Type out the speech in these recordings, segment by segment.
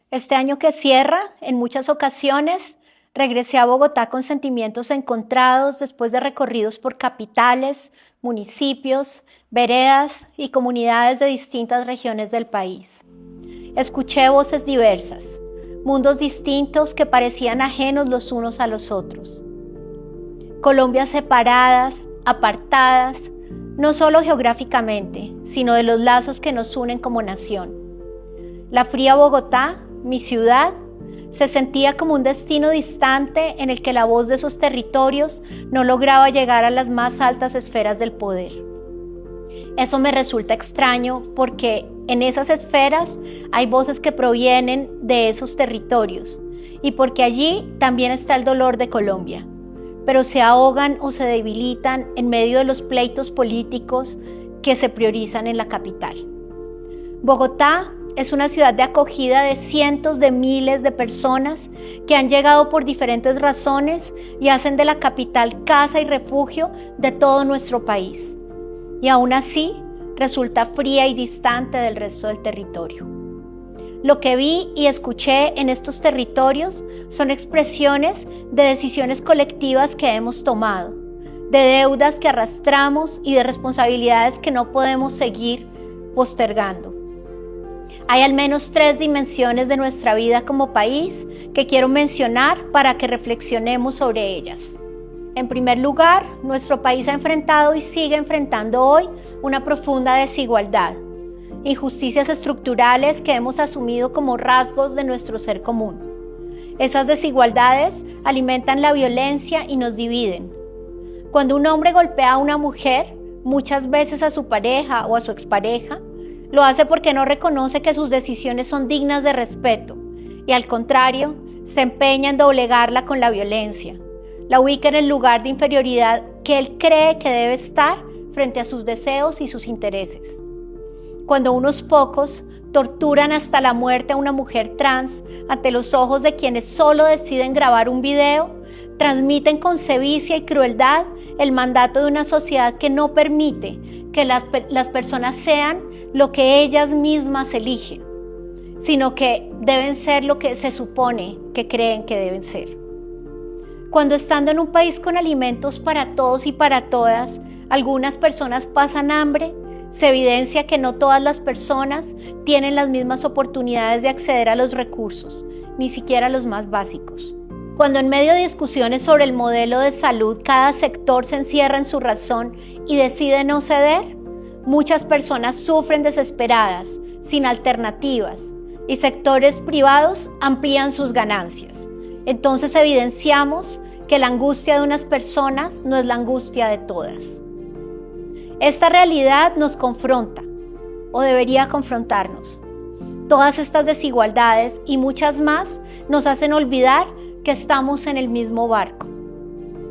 Este año que cierra, en muchas ocasiones, regresé a Bogotá con sentimientos encontrados después de recorridos por capitales, municipios, veredas y comunidades de distintas regiones del país. Escuché voces diversas, mundos distintos que parecían ajenos los unos a los otros. Colombias separadas, apartadas, no solo geográficamente, sino de los lazos que nos unen como nación. La fría Bogotá, mi ciudad, se sentía como un destino distante en el que la voz de esos territorios no lograba llegar a las más altas esferas del poder. Eso me resulta extraño porque en esas esferas hay voces que provienen de esos territorios y porque allí también está el dolor de Colombia, pero se ahogan o se debilitan en medio de los pleitos políticos que se priorizan en la capital. Bogotá es una ciudad de acogida de cientos de miles de personas que han llegado por diferentes razones y hacen de la capital casa y refugio de todo nuestro país. Y aún así, resulta fría y distante del resto del territorio. Lo que vi y escuché en estos territorios son expresiones de decisiones colectivas que hemos tomado, de deudas que arrastramos y de responsabilidades que no podemos seguir postergando. Hay al menos 3 dimensiones de nuestra vida como país que quiero mencionar para que reflexionemos sobre ellas. En primer lugar, nuestro país ha enfrentado y sigue enfrentando hoy una profunda desigualdad, injusticias estructurales que hemos asumido como rasgos de nuestro ser común. Esas desigualdades alimentan la violencia y nos dividen. Cuando un hombre golpea a una mujer, muchas veces a su pareja o a su expareja, lo hace porque no reconoce que sus decisiones son dignas de respeto y al contrario, se empeña en doblegarla con la violencia. La ubica en el lugar de inferioridad que él cree que debe estar frente a sus deseos y sus intereses. Cuando unos pocos torturan hasta la muerte a una mujer trans ante los ojos de quienes solo deciden grabar un video, transmiten con sevicia y crueldad el mandato de una sociedad que no permite que las personas sean lo que ellas mismas eligen, sino que deben ser lo que se supone que creen que deben ser. Cuando estando en un país con alimentos para todos y para todas, algunas personas pasan hambre, se evidencia que no todas las personas tienen las mismas oportunidades de acceder a los recursos, ni siquiera los más básicos. Cuando en medio de discusiones sobre el modelo de salud cada sector se encierra en su razón y decide no ceder, muchas personas sufren desesperadas, sin alternativas, y sectores privados amplían sus ganancias. Entonces evidenciamos que la angustia de unas personas no es la angustia de todas. Esta realidad nos confronta, o debería confrontarnos. Todas estas desigualdades y muchas más nos hacen olvidar que estamos en el mismo barco.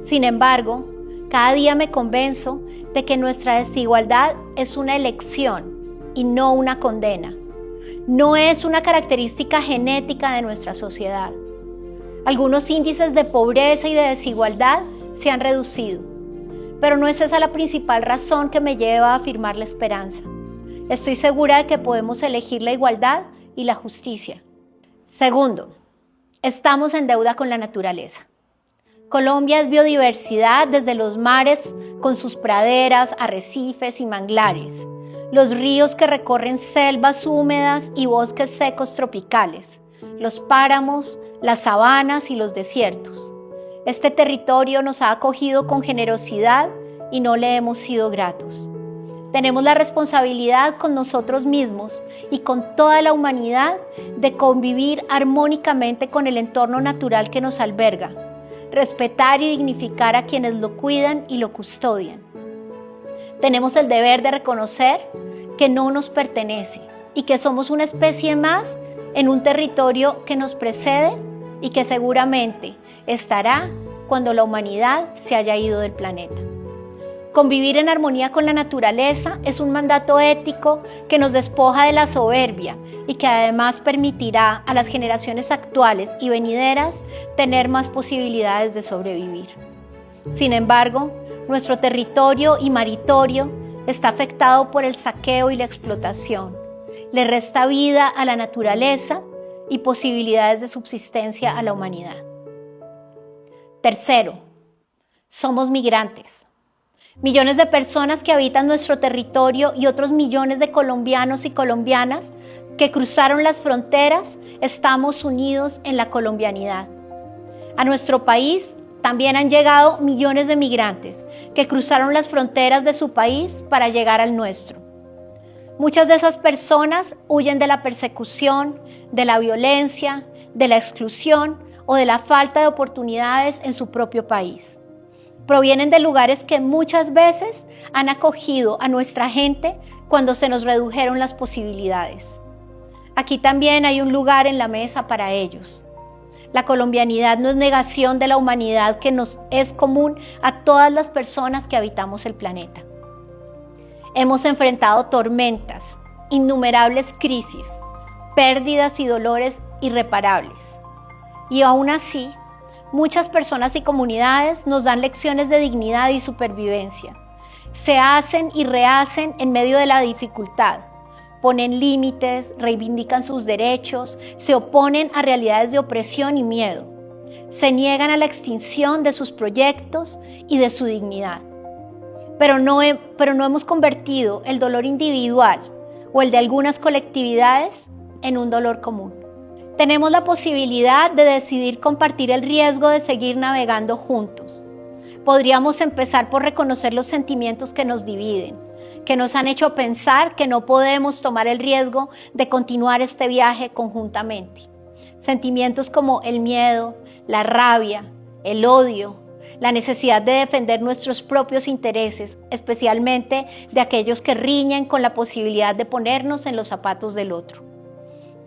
Sin embargo, cada día me convenzo de que nuestra desigualdad es una elección y no una condena. No es una característica genética de nuestra sociedad. Algunos índices de pobreza y de desigualdad se han reducido, pero no es esa la principal razón que me lleva a afirmar la esperanza. Estoy segura de que podemos elegir la igualdad y la justicia. Segundo, estamos en deuda con la naturaleza. Colombia es biodiversidad desde los mares con sus praderas, arrecifes y manglares, los ríos que recorren selvas húmedas y bosques secos tropicales, los páramos, las sabanas y los desiertos. Este territorio nos ha acogido con generosidad y no le hemos sido gratos. Tenemos la responsabilidad con nosotros mismos y con toda la humanidad de convivir armónicamente con el entorno natural que nos alberga, respetar y dignificar a quienes lo cuidan y lo custodian. Tenemos el deber de reconocer que no nos pertenece y que somos una especie más en un territorio que nos precede y que seguramente estará cuando la humanidad se haya ido del planeta. Convivir en armonía con la naturaleza es un mandato ético que nos despoja de la soberbia y que además permitirá a las generaciones actuales y venideras tener más posibilidades de sobrevivir. Sin embargo, nuestro territorio y maritorio está afectado por el saqueo y la explotación. Le resta vida a la naturaleza y posibilidades de subsistencia a la humanidad. Tercero, somos migrantes. Millones de personas que habitan nuestro territorio y otros millones de colombianos y colombianas que cruzaron las fronteras, estamos unidos en la colombianidad. A nuestro país también han llegado millones de migrantes que cruzaron las fronteras de su país para llegar al nuestro. Muchas de esas personas huyen de la persecución, de la violencia, de la exclusión o de la falta de oportunidades en su propio país. Provienen de lugares que muchas veces han acogido a nuestra gente cuando se nos redujeron las posibilidades. Aquí también hay un lugar en la mesa para ellos. La colombianidad no es negación de la humanidad que nos es común a todas las personas que habitamos el planeta. Hemos enfrentado tormentas, innumerables crisis, pérdidas y dolores irreparables. Y aún así, muchas personas y comunidades nos dan lecciones de dignidad y supervivencia. Se hacen y rehacen en medio de la dificultad. Ponen límites, reivindican sus derechos, se oponen a realidades de opresión y miedo. Se niegan a la extinción de sus proyectos y de su dignidad. Pero no hemos convertido el dolor individual o el de algunas colectividades en un dolor común. Tenemos la posibilidad de decidir compartir el riesgo de seguir navegando juntos. Podríamos empezar por reconocer los sentimientos que nos dividen, que nos han hecho pensar que no podemos tomar el riesgo de continuar este viaje conjuntamente. Sentimientos como el miedo, la rabia, el odio, la necesidad de defender nuestros propios intereses, especialmente de aquellos que riñen con la posibilidad de ponernos en los zapatos del otro.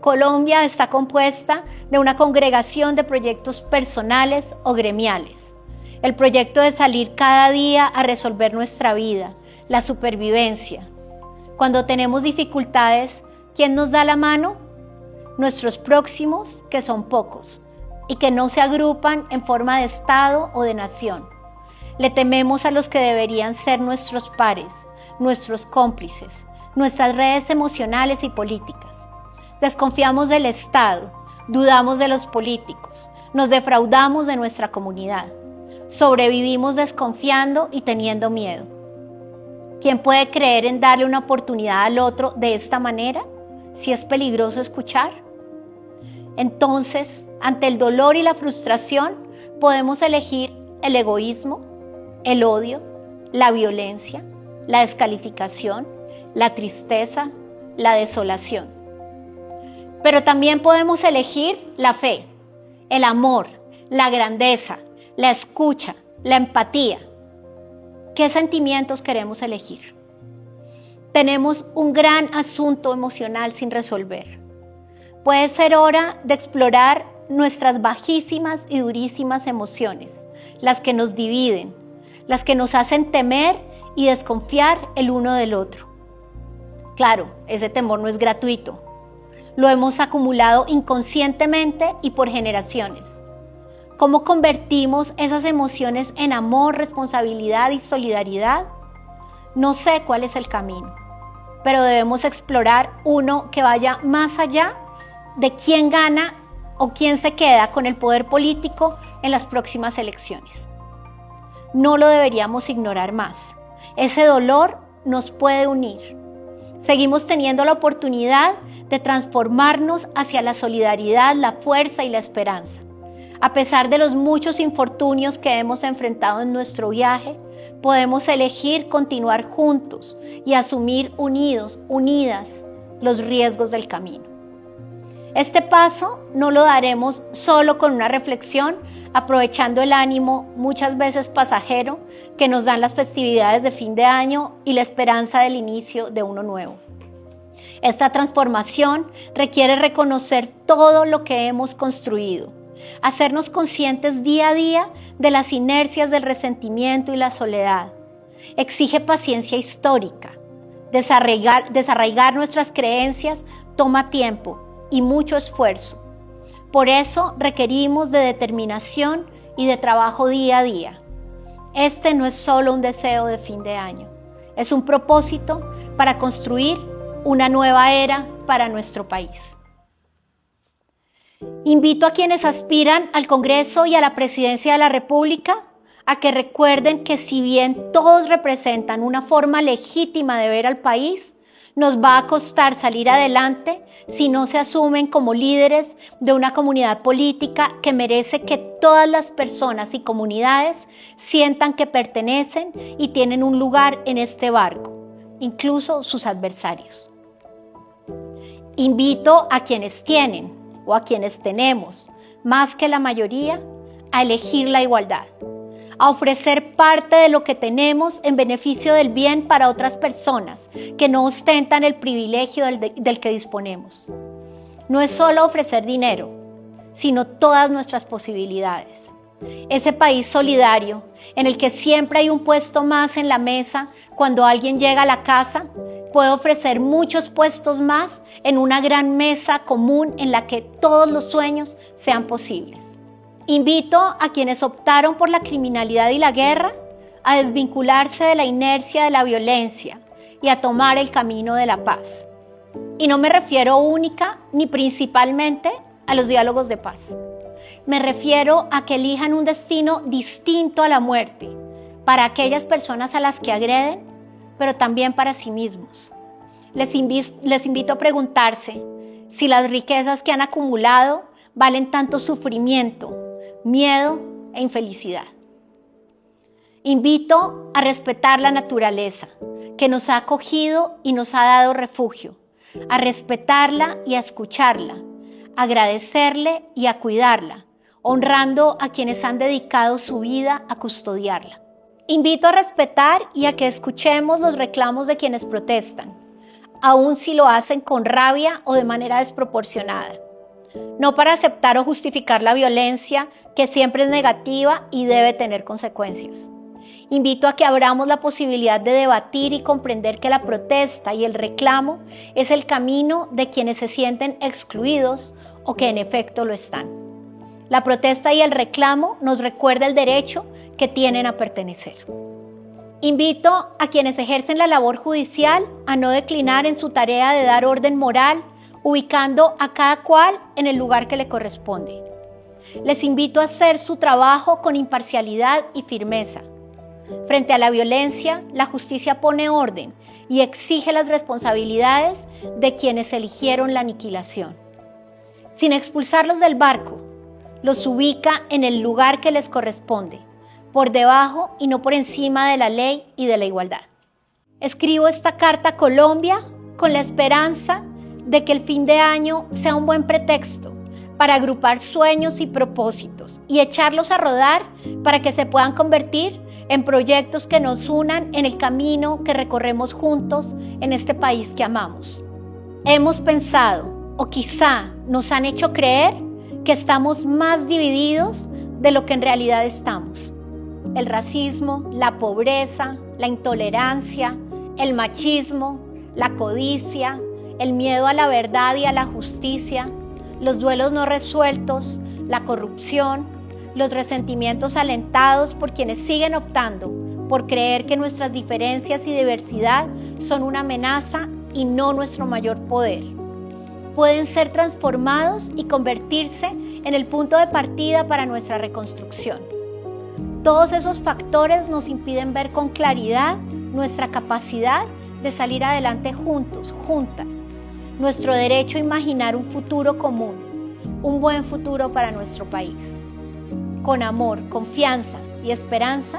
Colombia está compuesta de una congregación de proyectos personales o gremiales. El proyecto de salir cada día a resolver nuestra vida, la supervivencia. Cuando tenemos dificultades, ¿quién nos da la mano? Nuestros próximos, que son pocos, y que no se agrupan en forma de Estado o de nación. Le tememos a los que deberían ser nuestros pares, nuestros cómplices, nuestras redes emocionales y políticas. Desconfiamos del Estado, dudamos de los políticos, nos defraudamos de nuestra comunidad. Sobrevivimos desconfiando y teniendo miedo. ¿Quién puede creer en darle una oportunidad al otro de esta manera, si es peligroso escuchar? Entonces, ante el dolor y la frustración, podemos elegir el egoísmo, el odio, la violencia, la descalificación, la tristeza, la desolación. Pero también podemos elegir la fe, el amor, la grandeza, la escucha, la empatía. ¿Qué sentimientos queremos elegir? Tenemos un gran asunto emocional sin resolver. Puede ser hora de explorar nuestras bajísimas y durísimas emociones, las que nos dividen, las que nos hacen temer y desconfiar el uno del otro. Claro, ese temor no es gratuito. Lo hemos acumulado inconscientemente y por generaciones. ¿Cómo convertimos esas emociones en amor, responsabilidad y solidaridad? No sé cuál es el camino, pero debemos explorar uno que vaya más allá de quién gana o quién se queda con el poder político en las próximas elecciones. No lo deberíamos ignorar más. Ese dolor nos puede unir. Seguimos teniendo la oportunidad de transformarnos hacia la solidaridad, la fuerza y la esperanza. A pesar de los muchos infortunios que hemos enfrentado en nuestro viaje, podemos elegir continuar juntos y asumir unidos, unidas, los riesgos del camino. Este paso no lo daremos solo con una reflexión, aprovechando el ánimo, muchas veces pasajero, que nos dan las festividades de fin de año y la esperanza del inicio de uno nuevo. Esta transformación requiere reconocer todo lo que hemos construido, hacernos conscientes día a día de las inercias del resentimiento y la soledad. Exige paciencia histórica. Desarraigar nuestras creencias toma tiempo y mucho esfuerzo. Por eso requerimos de determinación y de trabajo día a día. Este no es solo un deseo de fin de año, es un propósito para construir una nueva era para nuestro país. Invito a quienes aspiran al Congreso y a la Presidencia de la República a que recuerden que si bien todos representan una forma legítima de ver al país, nos va a costar salir adelante si no se asumen como líderes de una comunidad política que merece que todas las personas y comunidades sientan que pertenecen y tienen un lugar en este barco, incluso sus adversarios. Invito a quienes tienen o a quienes tenemos, más que la mayoría, a elegir la igualdad, a ofrecer parte de lo que tenemos en beneficio del bien para otras personas que no ostentan el privilegio del que disponemos. No es solo ofrecer dinero, sino todas nuestras posibilidades. Ese país solidario en el que siempre hay un puesto más en la mesa cuando alguien llega a la casa, puede ofrecer muchos puestos más en una gran mesa común en la que todos los sueños sean posibles. Invito a quienes optaron por la criminalidad y la guerra a desvincularse de la inercia de la violencia y a tomar el camino de la paz. Y no me refiero única ni principalmente a los diálogos de paz. Me refiero a que elijan un destino distinto a la muerte para aquellas personas a las que agreden, pero también para sí mismos. Les invito a preguntarse si las riquezas que han acumulado valen tanto sufrimiento, miedo e infelicidad. Invito a respetar la naturaleza que nos ha acogido y nos ha dado refugio, a respetarla y a escucharla, a agradecerle y a cuidarla, honrando a quienes han dedicado su vida a custodiarla. Invito a respetar y a que escuchemos los reclamos de quienes protestan, aun si lo hacen con rabia o de manera desproporcionada. No para aceptar o justificar la violencia, que siempre es negativa y debe tener consecuencias. Invito a que abramos la posibilidad de debatir y comprender que la protesta y el reclamo es el camino de quienes se sienten excluidos o que en efecto lo están. La protesta y el reclamo nos recuerda el derecho que tienen a pertenecer. Invito a quienes ejercen la labor judicial a no declinar en su tarea de dar orden moral, ubicando a cada cual en el lugar que le corresponde. Les invito a hacer su trabajo con imparcialidad y firmeza. Frente a la violencia, la justicia pone orden y exige las responsabilidades de quienes eligieron la aniquilación. Sin expulsarlos del barco, los ubica en el lugar que les corresponde, por debajo y no por encima de la ley y de la igualdad. Escribo esta carta a Colombia con la esperanza de que el fin de año sea un buen pretexto para agrupar sueños y propósitos y echarlos a rodar para que se puedan convertir en proyectos que nos unan en el camino que recorremos juntos en este país que amamos. Hemos pensado, o quizá nos han hecho creer, que estamos más divididos de lo que en realidad estamos. El racismo, la pobreza, la intolerancia, el machismo, la codicia, el miedo a la verdad y a la justicia, los duelos no resueltos, la corrupción, los resentimientos alentados por quienes siguen optando por creer que nuestras diferencias y diversidad son una amenaza y no nuestro mayor poder. Pueden ser transformados y convertirse en el punto de partida para nuestra reconstrucción. Todos esos factores nos impiden ver con claridad nuestra capacidad de salir adelante juntos, juntas, nuestro derecho a imaginar un futuro común, un buen futuro para nuestro país. Con amor, confianza y esperanza,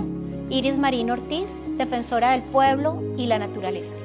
Iris Marín Ortiz, defensora del pueblo y la naturaleza.